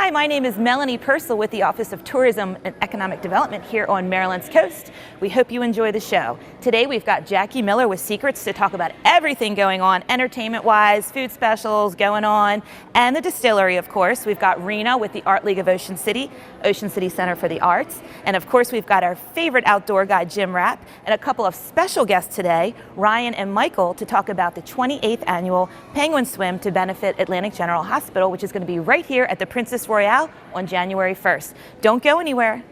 Hi, my name is Melanie Purcell with the Office of Tourism and Economic Development here on Maryland's coast. We hope you enjoy the show. Today we've got Jackie Miller with Secrets to talk about everything going on entertainment-wise, food specials going on, and the distillery, of course. We've got Rena with the Art League of Ocean City Center for the Arts, and of course we've got our favorite outdoor guy, Jim Rapp, and a couple of special guests today, Ryan and Michael, to talk about the 28th annual Penguin Swim to benefit Atlantic General Hospital, which is going to be right here at the Princess Royale on January 1st. Don't go anywhere.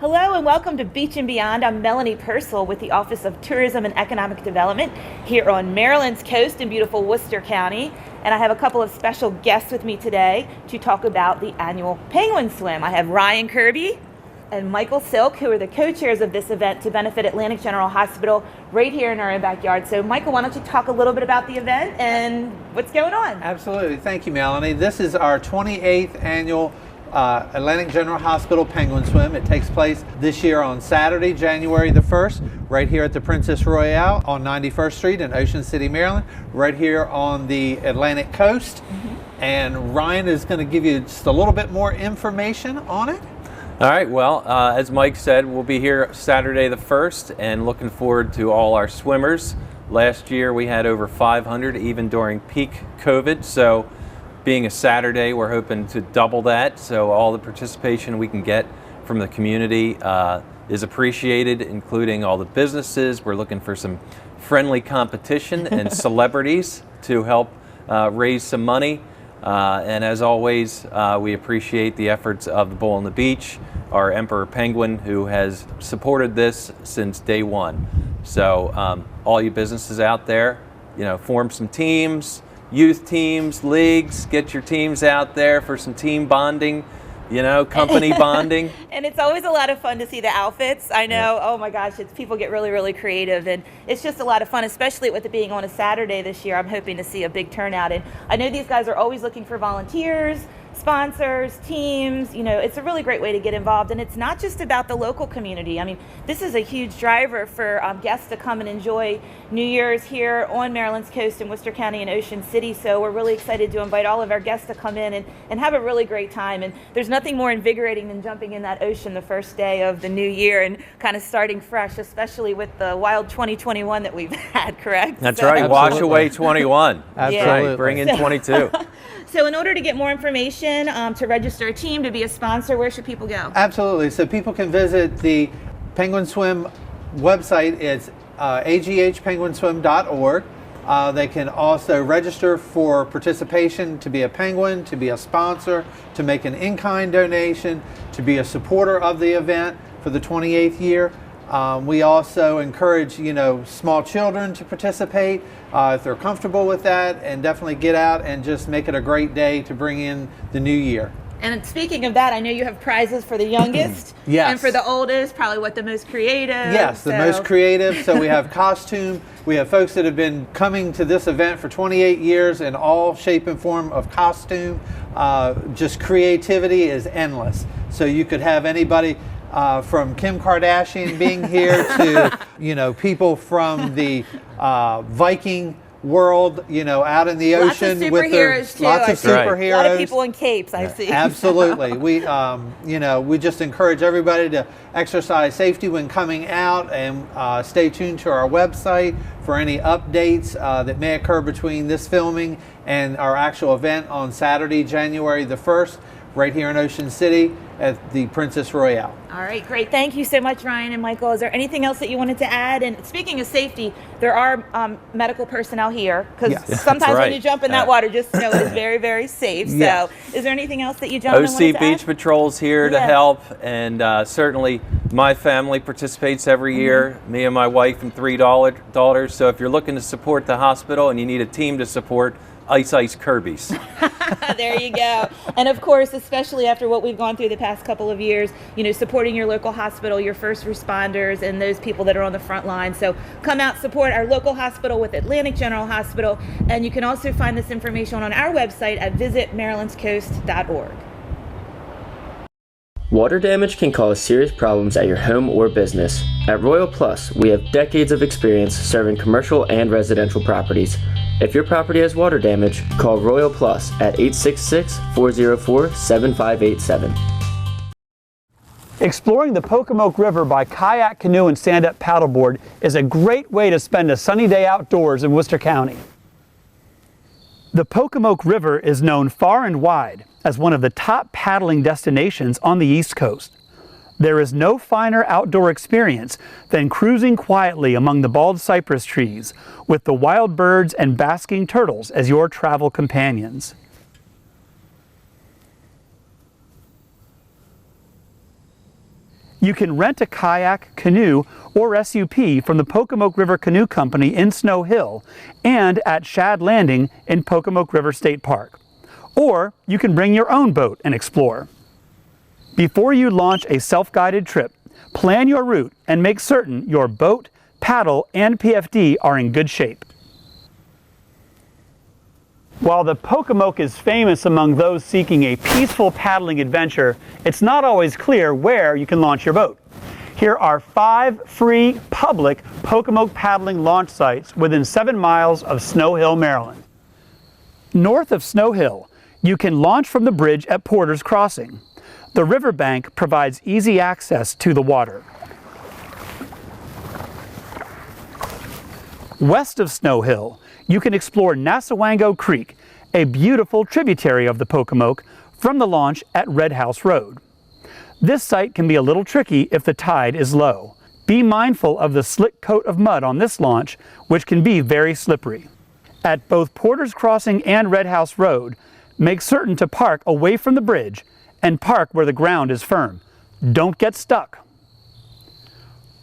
Hello and welcome to Beach and Beyond. I'm Melanie Purcell with the Office of Tourism and Economic Development here on Maryland's coast in beautiful Worcester County. And I have a couple of special guests with me today to talk about the annual Penguin Swim. I have Ryan Kirby and Michael Silk, who are the co-chairs of this event to benefit Atlantic General Hospital right here in our own backyard. So Michael, why don't you talk a little bit about the event and what's going on? Absolutely. Thank you, Melanie. This is our 28th annual Atlantic General Hospital Penguin Swim. It takes place this year on Saturday, January the 1st, right here at the Princess Royale on 91st Street in Ocean City, Maryland, right here on the Atlantic coast. And Ryan is going to give you just a little bit more information on it. All right, well, as Mike said, we'll be here Saturday the 1st and looking forward to all our swimmers. Last year we had over 500 even during peak COVID, so being a Saturday, we're hoping to double that, so all the participation we can get from the community is appreciated, including all the businesses. We're looking for some friendly competition and celebrities to help raise some money. And as always, we appreciate the efforts of the Bull on the Beach, our Emperor Penguin, who has supported this since day one. So all you businesses out there, you know, form some teams, youth teams, leagues, get your teams out there for some team bonding, you know, company bonding. And it's always a lot of fun to see the outfits. I know, oh my gosh, people get really, really creative, and it's just a lot of fun, especially with it being on a Saturday this year. I'm hoping to see a big turnout, and I know these guys are always looking for volunteers, sponsors, teams. You know, it's a really great way to get involved, and it's not just about the local community. I mean, this is a huge driver for guests to come and enjoy New Year's here on Maryland's coast in Worcester County and Ocean City, so we're really excited to invite all of our guests to come in and have a really great time. And there's nothing more invigorating than jumping in that ocean the first day of the new year and kind of starting fresh, especially with the wild 2021 that we've had, correct? That's right, Absolutely. Wash away 21. Absolutely. Right, bring in 22. So in order to get more information, to register a team, to be a sponsor, where should people go? Absolutely. So people can visit the Penguin Swim website. It's aghpenguinswim.org. They can also register for participation, to be a penguin, to be a sponsor, to make an in-kind donation, to be a supporter of the event for the 28th year. We also encourage, you know, small children to participate if they're comfortable with that, and definitely get out and just make it a great day to bring in the new year. And speaking of that, I know you have prizes for the youngest. Yes. And for the oldest, probably what, the most creative? Yes, the most creative. So we have costume. We have folks that have been coming to this event for 28 years in all shape and form of costume. Just creativity is endless. So you could have anybody from Kim Kardashian being here to, you know, people from the Viking world, you know, out in the ocean with their lots of superheroes. A lot of people in capes, I see. Absolutely. We, you know, we just encourage everybody to exercise safety when coming out, and stay tuned to our website for any updates that may occur between this filming and our actual event on Saturday, January the 1st, right here in Ocean City at the Princess Royale. All right, great. Thank you so much, Ryan and Michael. Is there anything else that you wanted to add? And speaking of safety, there are medical personnel here, because sometimes when you jump in that water, just know it is very, very safe. So is there anything else that you gentlemen wanted to OC Beach add? Patrol's here to help, and certainly my family participates every year, me and my wife and 3 daughters. So if you're looking to support the hospital and you need a team to support, Ice Kirby's. There you go. And of course, especially after what we've gone through the past couple of years, you know, supporting your local hospital, your first responders, and those people that are on the front line. So come out, support our local hospital with Atlantic General Hospital. And you can also find this information on our website at visitmarylandscoast.org. Water damage can cause serious problems at your home or business. At Royal Plus, we have decades of experience serving commercial and residential properties. If your property has water damage, call Royal Plus at 866-404-7587. Exploring the Pocomoke River by kayak, canoe, and stand-up paddleboard is a great way to spend a sunny day outdoors in Worcester County. The Pocomoke River is known far and wide as one of the top paddling destinations on the East Coast. There is no finer outdoor experience than cruising quietly among the bald cypress trees with the wild birds and basking turtles as your travel companions. You can rent a kayak, canoe, or SUP from the Pocomoke River Canoe Company in Snow Hill and at SHAD Landing in Pocomoke River State Park. Or you can bring your own boat and explore. Before you launch a self-guided trip, plan your route and make certain your boat, paddle, and PFD are in good shape. While the Pocomoke is famous among those seeking a peaceful paddling adventure, it's not always clear where you can launch your boat. Here are 5 free public Pocomoke paddling launch sites within 7 miles of Snow Hill, Maryland. North of Snow Hill, you can launch from the bridge at Porter's Crossing. The riverbank provides easy access to the water. West of Snow Hill, you can explore Nassawango Creek, a beautiful tributary of the Pocomoke, from the launch at Red House Road. This site can be a little tricky if the tide is low. Be mindful of the slick coat of mud on this launch, which can be very slippery. At both Porter's Crossing and Red House Road, make certain to park away from the bridge and park where the ground is firm. Don't get stuck.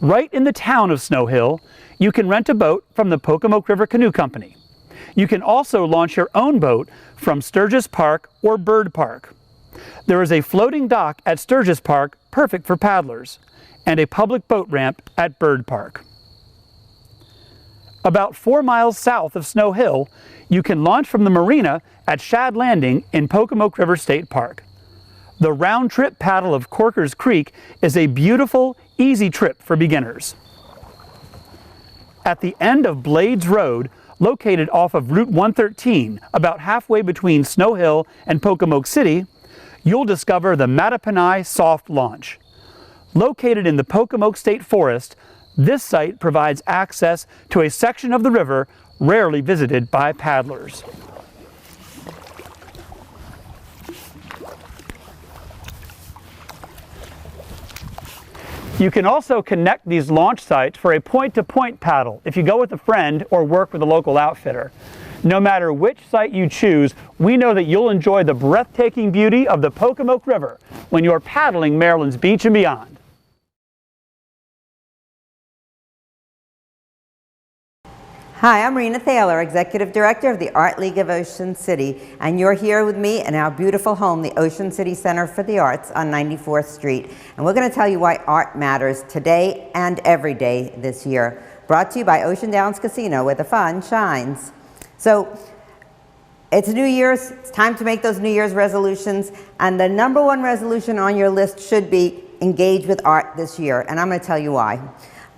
Right in the town of Snow Hill, you can rent a boat from the Pocomoke River Canoe Company. You can also launch your own boat from Sturgis Park or Bird Park. There is a floating dock at Sturgis Park, perfect for paddlers, and a public boat ramp at Bird Park. About 4 miles south of Snow Hill, you can launch from the marina at SHAD Landing in Pocomoke River State Park. The round-trip paddle of Corker's Creek is a beautiful, easy trip for beginners. At the end of Blades Road, located off of Route 113, about halfway between Snow Hill and Pocomoke City, you'll discover the MATTAPONI Soft Launch. Located in the Pocomoke State Forest, this site provides access to a section of the river rarely visited by paddlers. You can also connect these launch sites for a point-to-point paddle if you go with a friend or work with a local outfitter. No matter which site you choose, we know that you'll enjoy the breathtaking beauty of the Pocomoke River when you're paddling Maryland's beach and beyond. Hi, I'm Rena Thaler, Executive Director of the Art League of Ocean City, and you're here with me in our beautiful home, the Ocean City Center for the Arts on 94th Street. And we're going to tell you why art matters today and every day this year. Brought to you by Ocean Downs Casino, where the fun shines. So, it's New Year's, it's time to make those New Year's resolutions, and the #1 resolution on your list should be engage with art this year, and I'm going to tell you why.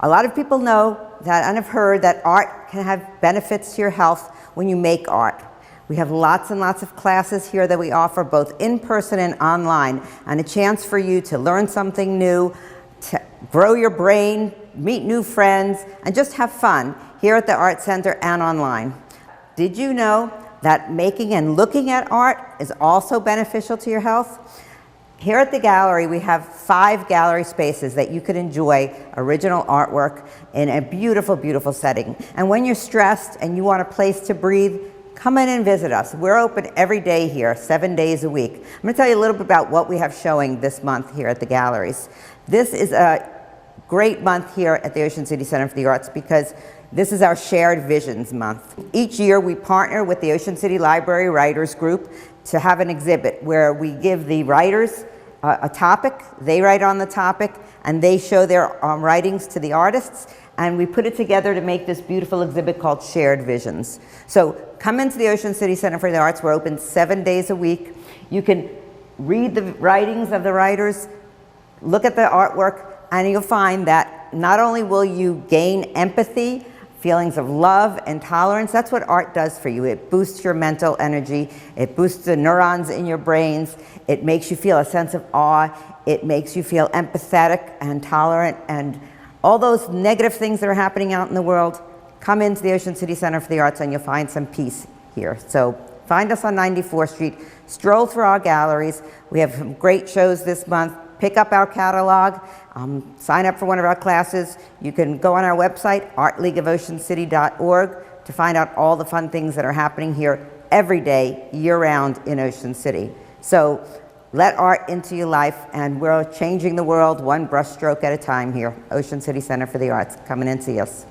A lot of people know that and have heard that art can have benefits to your health when you make art. We have lots and lots of classes here that we offer both in person and online, and a chance for you to learn something new, to grow your brain, meet new friends, and just have fun here at the Art Center and online. Did you know that making and looking at art is also beneficial to your health? Here at the gallery, we have 5 gallery spaces that you could enjoy original artwork in a beautiful, beautiful setting. And when you're stressed and you want a place to breathe, come in and visit us. We're open every day here, 7 days a week. I'm going to tell you a little bit about what we have showing this month here at the galleries. This is a great month here at the Ocean City Center for the Arts because This is our Shared Visions Month. Each year we partner with the Ocean City Library Writers Group to have an exhibit where we give the writers a topic, they write on the topic, and they show their writings to the artists, and we put it together to make this beautiful exhibit called Shared Visions. So come into the Ocean City Center for the Arts. We're open 7 days a week. You can read the writings of the writers, look at the artwork, and you'll find that not only will you gain empathy, feelings of love and tolerance, that's what art does for you. It boosts your mental energy, it boosts the neurons in your brains, it makes you feel a sense of awe, it makes you feel empathetic and tolerant, and all those negative things that are happening out in the world, come into the Ocean City Center for the Arts and you'll find some peace here. So find us on 94th Street, stroll through our galleries. We have some great shows this month. Pick up our catalog, sign up for one of our classes. You can go on our website, artleagueofoceancity.org, to find out all the fun things that are happening here every day, year-round in Ocean City. So let art into your life, and we're changing the world one brushstroke at a time here. Ocean City Center for the Arts. Come in and see us.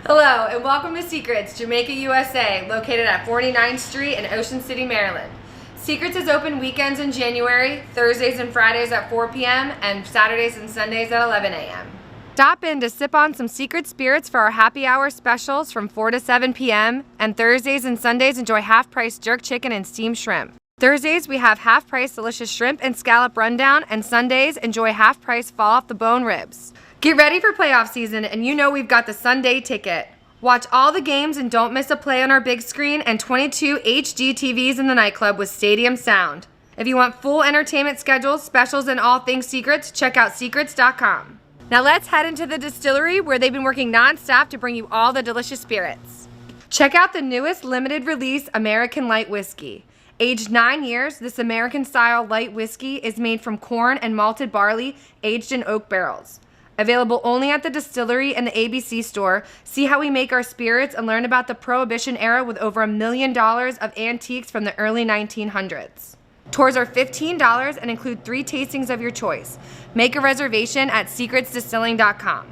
Hello and welcome to Secrets, Jamaica, USA, located at 49th Street in Ocean City, Maryland. Secrets is open weekends in January, Thursdays and Fridays at 4 p.m. and Saturdays and Sundays at 11 a.m. Stop in to sip on some Secret Spirits for our happy hour specials from 4 to 7 p.m. and Thursdays and Sundays enjoy half-price jerk chicken and steamed shrimp. Thursdays we have half-price delicious shrimp and scallop rundown, and Sundays enjoy half-price fall-off-the-bone ribs. Get ready for playoff season, and you know we've got the Sunday ticket. Watch all the games and don't miss a play on our big screen and 22 HD TVs in the nightclub with stadium sound. If you want full entertainment schedules, specials, and all things Secrets, check out secrets.com. Now let's head into the distillery where they've been working non-stop to bring you all the delicious spirits. Check out the newest limited release American Light Whiskey. Aged 9 years, this American-style light whiskey is made from corn and malted barley aged in oak barrels. Available only at the distillery and the ABC store. See how we make our spirits and learn about the Prohibition era with over $1 million of antiques from the early 1900s. Tours are $15 and include 3 tastings of your choice. Make a reservation at secretsdistilling.com.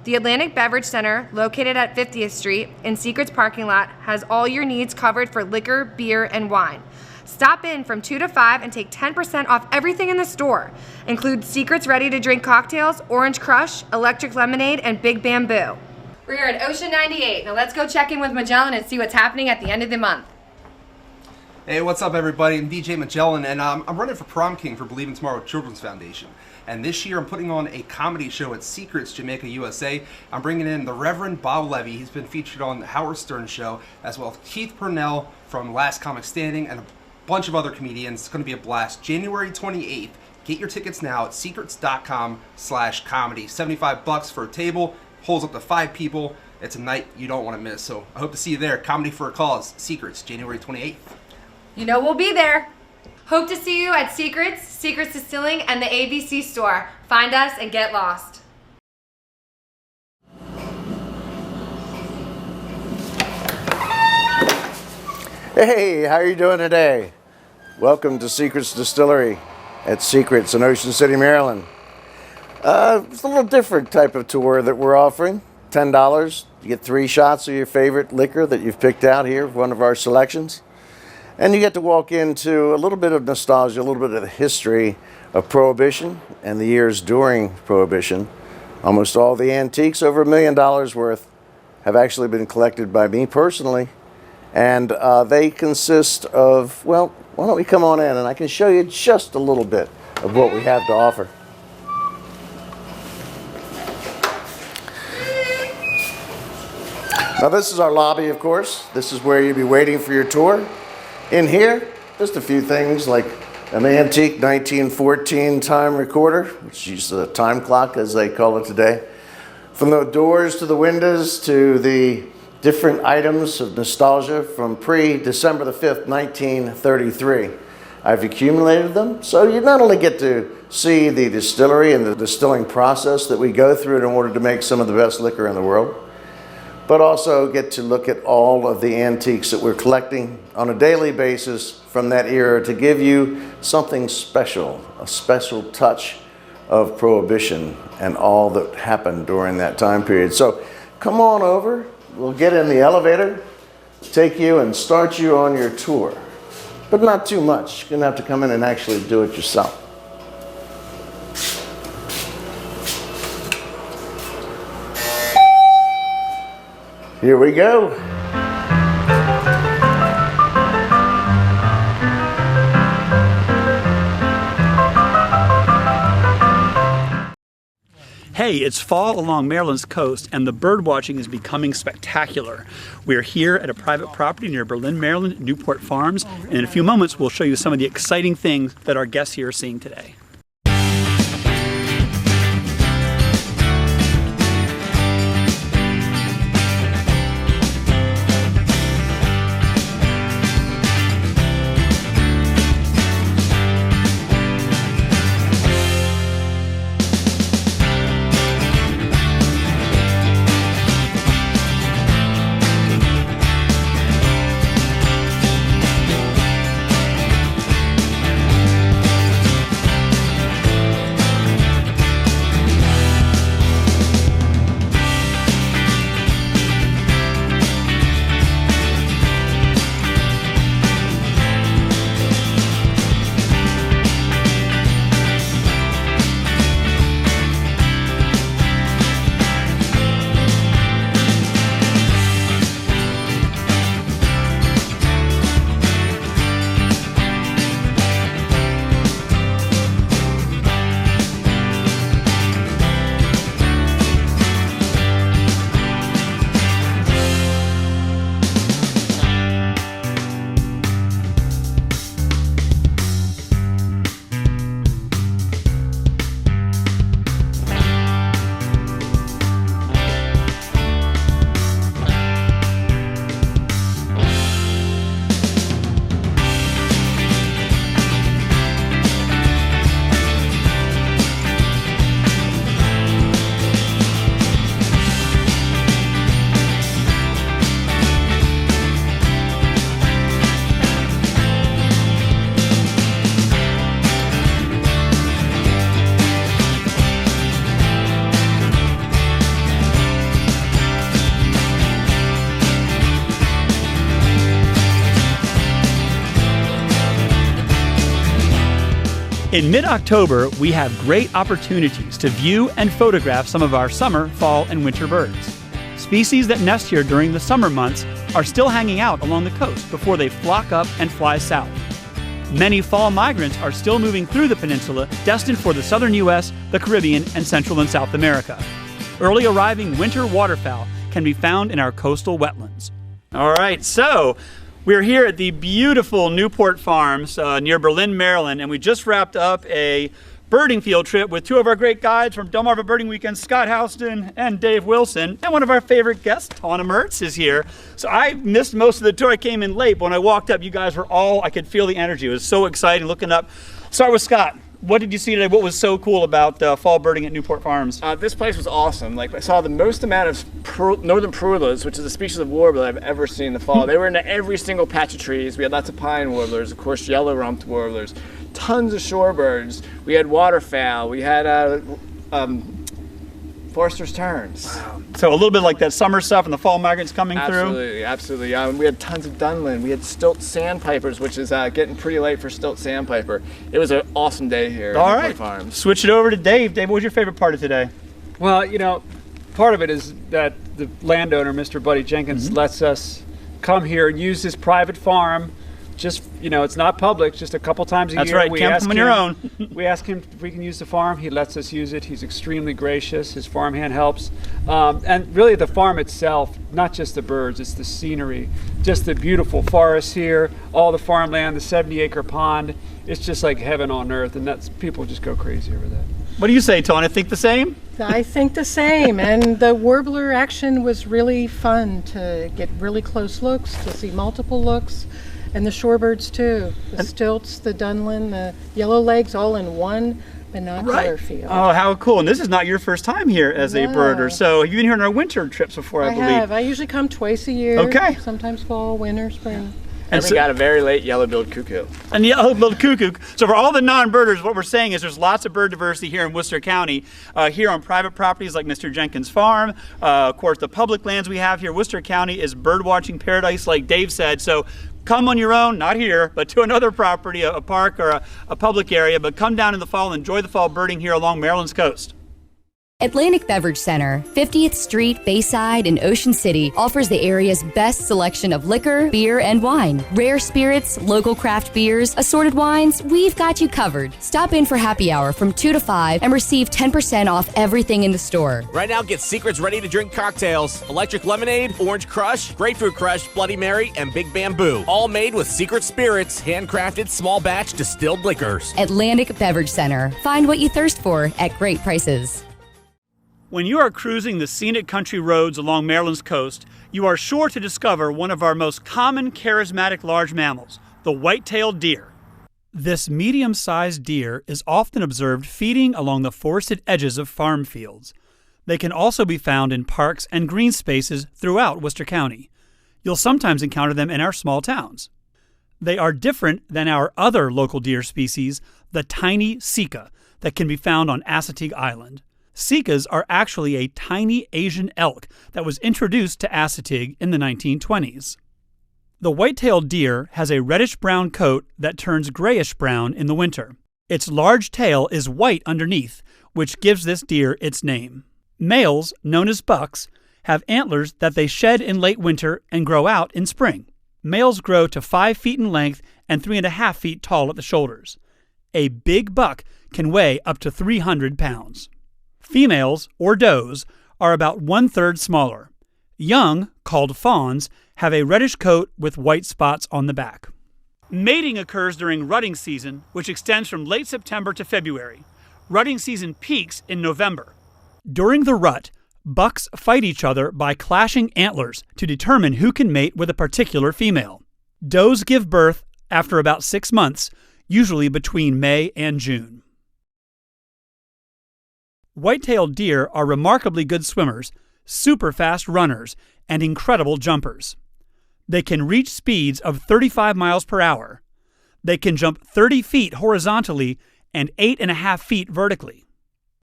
The Atlantic Beverage Center, located at 50th Street in Secrets parking lot, has all your needs covered for liquor, beer, and wine. Stop in from 2 to 5 and take 10% off everything in the store. Includes Secrets ready-to-drink cocktails, Orange Crush, Electric Lemonade, and Big Bamboo. We're here at Ocean 98. Now let's go check in with Magellan and see what's happening at the end of the month. Hey, what's up everybody? I'm DJ Magellan, and I'm running for Prom King for Believe in Tomorrow Children's Foundation. And this year I'm putting on a comedy show at Secrets, Jamaica, USA. I'm bringing in the Reverend Bob Levy. He's been featured on the Howard Stern Show, as well as Keith Purnell from Last Comic Standing, and a bunch of other comedians. It's going to be a blast. January 28th. Get your tickets now at secrets.com/comedy. $75 for a table, holds up to 5 people. It's a night you don't want to miss. So I hope to see you there. Comedy for a Cause, Secrets, January 28th. You know we'll be there. Hope to see you at Secrets, Secrets Distilling, and the ABC store. Find us and get lost. Hey, how are you doing today? Welcome to Secrets Distillery at Secrets in Ocean City, Maryland. It's a little different type of tour that we're offering. $10. You get 3 shots of your favorite liquor that you've picked out here, one of our selections. And you get to walk into a little bit of nostalgia, a little bit of the history of Prohibition and the years during Prohibition. Almost all the antiques, over $1 million worth, have actually been collected by me personally. And they consist of, well, why don't we come on in and I can show you just a little bit of what we have to offer. Now this is our lobby, of course. This is where you'll be waiting for your tour. In here, just a few things like an antique 1914 time recorder, which is a time clock as they call it today. From the doors to the windows to the different items of nostalgia from pre-December the 5th, 1933. I've accumulated them, so you not only get to see the distillery and the distilling process that we go through in order to make some of the best liquor in the world, but also get to look at all of the antiques that we're collecting on a daily basis from that era to give you something special, a special touch of Prohibition and all that happened during that time period. So come on over, we'll get in the elevator, take you and start you on your tour. But not too much. You're gonna have to come in and actually do it yourself. Here we go. Hey, it's fall along Maryland's coast and the bird watching is becoming spectacular. We're here at a private property near Berlin, Maryland, Newport Farms, and in a few moments we'll show you some of the exciting things that our guests here are seeing today. In mid-October, we have great opportunities to view and photograph some of our summer, fall, and winter birds. Species that nest here during the summer months are still hanging out along the coast before they flock up and fly south. Many fall migrants are still moving through the peninsula, destined for the southern U.S., the Caribbean, and Central and South America. Early arriving winter waterfowl can be found in our coastal wetlands. All right, so we're here at the beautiful Newport Farms near Berlin, Maryland, and we just wrapped up a birding field trip with two of our great guides from Delmarva Birding Weekend, Scott Houston and Dave Wilson. And one of our favorite guests, Tawna Mertz, is here. So I missed most of the tour. I came in late, but when I walked up, you guys were all, I could feel the energy. It was so exciting looking up. Start with Scott. What did you see today? What was so cool about fall birding at Newport Farms? This place was awesome. Like, I saw the most amount of northern parulers, which is a species of warbler I've ever seen in the fall. They were into every single patch of trees. We had lots of pine warblers, of course, yellow-rumped warblers, tons of shorebirds. We had waterfowl. We had Forster's terns. Wow. So a little bit like that summer stuff and the fall migrants coming through? Absolutely. We had tons of dunlin. We had stilt sandpipers, which is getting pretty late for stilt sandpiper. It was an awesome day here at Newport Farms. Switch it over to Dave. Dave, what was your favorite part of today? Well, you know, part of it is that the landowner, Mr. Buddy Jenkins, lets us come here and use his private farm. Just, you know, it's not public, just a couple times a year. That's right, camp them on your own. We ask him if we can use the farm. He lets us use it. He's extremely gracious. His farmhand helps. And really the farm itself, not just the birds, it's the scenery. Just the beautiful forests here, all the farmland, the 70-acre pond. It's just like heaven on earth, and people just go crazy over that. What do you say, Tony? Think the same? I think the same, and the warbler action was really fun to get really close looks, to see multiple looks, and the shorebirds too. The stilts, the dunlin, the yellowlegs, all in one binocular field. Oh, how cool. And this is not your first time here as a birder. So you've been here on our winter trips before, I believe. I have. I usually come twice a year. Okay. Sometimes fall, winter, spring. And we got a very late yellow-billed cuckoo. And the yellow-billed cuckoo. So for all the non-birders, what we're saying is there's lots of bird diversity here in Worcester County. Here on private properties like Mr. Jenkins' farm, of course the public lands we have here. Worcester County is bird watching paradise, like Dave said. So come on your own, not here, but to another property, a park or a public area, but come down in the fall and enjoy the fall birding here along Maryland's coast. Atlantic Beverage Center, 50th Street, Bayside, and Ocean City offers the area's best selection of liquor, beer, and wine. Rare spirits, local craft beers, assorted wines, we've got you covered. Stop in for happy hour from 2 to 5 and receive 10% off everything in the store. Right now, get Secret's ready-to-drink cocktails, electric lemonade, orange crush, grapefruit crush, Bloody Mary, and Big Bamboo. All made with Secret Spirits, handcrafted small batch distilled liquors. Atlantic Beverage Center. Find what you thirst for at great prices. When you are cruising the scenic country roads along Maryland's coast, you are sure to discover one of our most common charismatic large mammals, the white-tailed deer. This medium-sized deer is often observed feeding along the forested edges of farm fields. They can also be found in parks and green spaces throughout Worcester County. You'll sometimes encounter them in our small towns. They are different than our other local deer species, the tiny sika, that can be found on Assateague Island. Sikas are actually a tiny Asian elk that was introduced to Assateague in the 1920s. The white-tailed deer has a reddish-brown coat that turns grayish-brown in the winter. Its large tail is white underneath, which gives this deer its name. Males, known as bucks, have antlers that they shed in late winter and grow out in spring. Males grow to 5 feet in length and 3.5 feet tall at the shoulders. A big buck can weigh up to 300 pounds. Females, or does, are about 1/3 smaller. Young, called fawns, have a reddish coat with white spots on the back. Mating occurs during rutting season, which extends from late September to February. Rutting season peaks in November. During the rut, bucks fight each other by clashing antlers to determine who can mate with a particular female. Does give birth after about 6 months, usually between May and June. White-tailed deer are remarkably good swimmers, super fast runners, and incredible jumpers. They can reach speeds of 35 miles per hour. They can jump 30 feet horizontally and 8.5 feet vertically.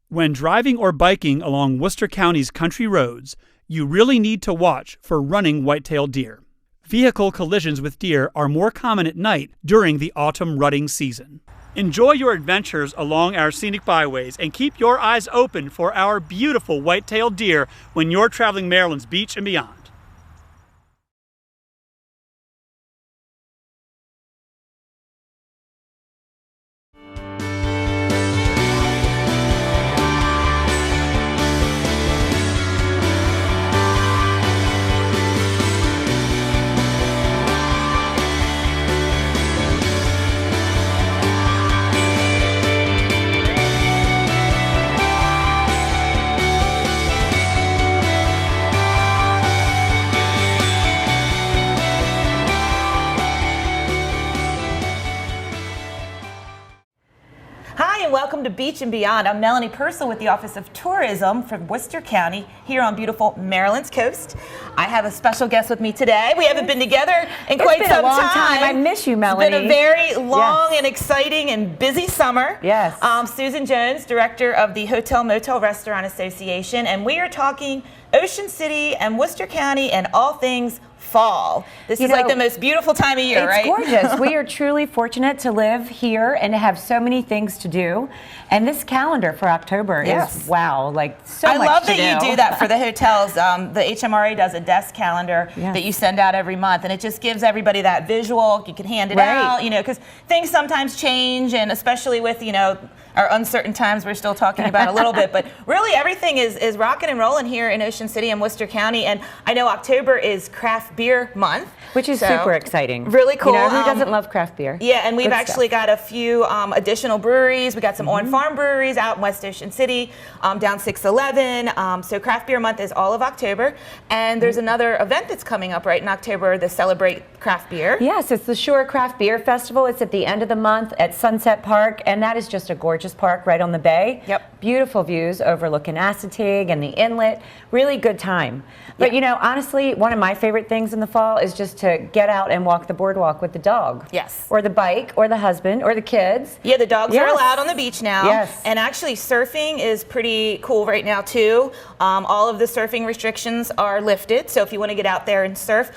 When driving or biking along Worcester County's country roads, you really need to watch for running white-tailed deer. Vehicle collisions with deer are more common at night during the autumn rutting season. Enjoy your adventures along our scenic byways and keep your eyes open for our beautiful white-tailed deer when you're traveling Maryland's beach and beyond. Welcome to Beach and Beyond. I'm Melanie Purcell with the Office of Tourism from Worcester County here on beautiful Maryland's coast. I have a special guest with me today. We haven't been together in quite some time. It's been a long time. I miss you, Melanie. It's been a very long and exciting and busy summer. Yes. Susan Jones, Director of the Hotel Motel Restaurant Association, and we are talking Ocean City and Worcester County and all things fall. This is like the most beautiful time of year, right? It's gorgeous. We are truly fortunate to live here and to have so many things to do. And this calendar for October is wow, like so much to do. I love that you do that for the hotels. The HMRA does a desk calendar that you send out every month, and it just gives everybody that visual. You can hand it out, you know, because things sometimes change, and especially with, you know, our uncertain times we're still talking about a little bit, but really everything is rocking and rolling here in Ocean City and Worcester County. And I know October is craft beer month, which is super exciting. Really cool. You know, who doesn't love craft beer? Yeah, and we've Good actually got a few additional breweries. We got some on-farm breweries out in West Ocean City, down 611. So craft beer month is all of October, and there's another event that's coming up right in October, the Celebrate Craft Beer. Yes, it's the Shore Craft Beer Festival. It's at the end of the month at Sunset Park, and that is just a gorgeous park right on the bay. Yep. Beautiful views overlooking Assateague and the inlet. Really good time. But you know, honestly, one of my favorite things in the fall is just to get out and walk the boardwalk with the dog. Yes. Or the bike, or the husband, or the kids. Yeah, the dogs are allowed on the beach now. Yes. And actually surfing is pretty cool right now too. All of the surfing restrictions are lifted. So if you want to get out there and surf,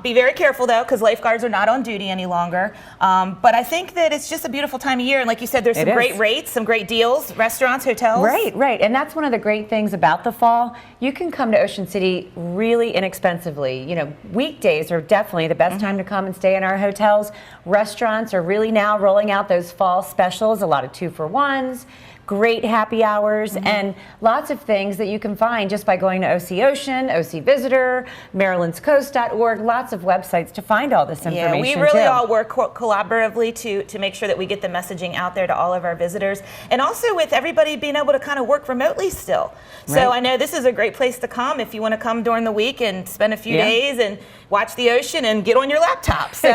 be very careful though, because lifeguards are not on duty any longer. But I think that it's just a beautiful time of year. And like you said, there's some great rates, some great deals, restaurants, hotels. Right, right. And that's one of the great things about the fall. You can come to Ocean City really inexpensively. You know, weekdays are definitely the best time to come and stay in our hotels. Restaurants are really now rolling out those fall specials, a lot of 2-for-1s. Great happy hours, and lots of things that you can find just by going to OC Ocean, OC Visitor, MarylandsCoast.org, lots of websites to find all this information. Yeah, we really all work collaboratively to make sure that we get the messaging out there to all of our visitors, and also with everybody being able to kind of work remotely still. So I know this is a great place to come if you want to come during the week and spend a few days and watch the ocean and get on your laptop. So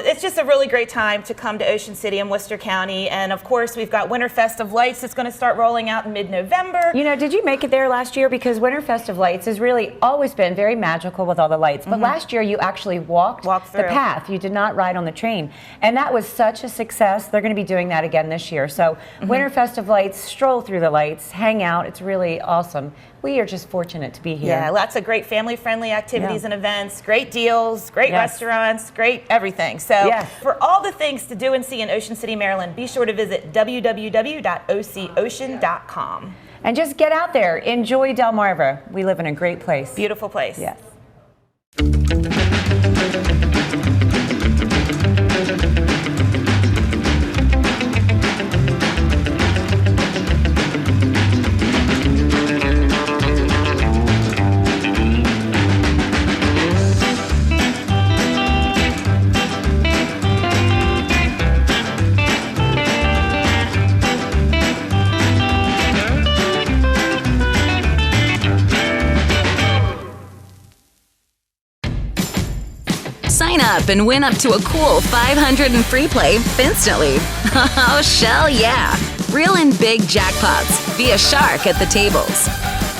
it's just a really great time to come to Ocean City and Worcester County. And of course, we've got Winterfest of Lights that's going to start rolling out in mid-November. You know, did you make it there last year? Because Winterfest of Lights has really always been very magical with all the lights. But last year you actually walked the path. You did not ride on the train. And that was such a success. They're going to be doing that again this year. So Winterfest of Lights, stroll through the lights, hang out. It's really awesome. We are just fortunate to be here. Yeah, lots of great family-friendly activities and events, great deals, great restaurants, great everything. So for all the things to do and see in Ocean City, Maryland, be sure to visit www.ococean.com. And just get out there. Enjoy Delmarva. We live in a great place. Beautiful place. Yes. Sign up and win up to a cool $500 in free play instantly. Oh, shell yeah. Reel in big jackpots. Be a shark at the tables.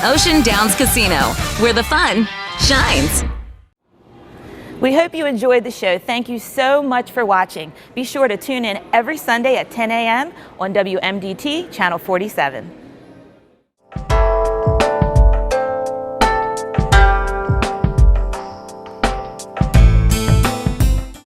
Ocean Downs Casino, where the fun shines. We hope you enjoyed the show. Thank you so much for watching. Be sure to tune in every Sunday at 10 a.m. on WMDT Channel 47.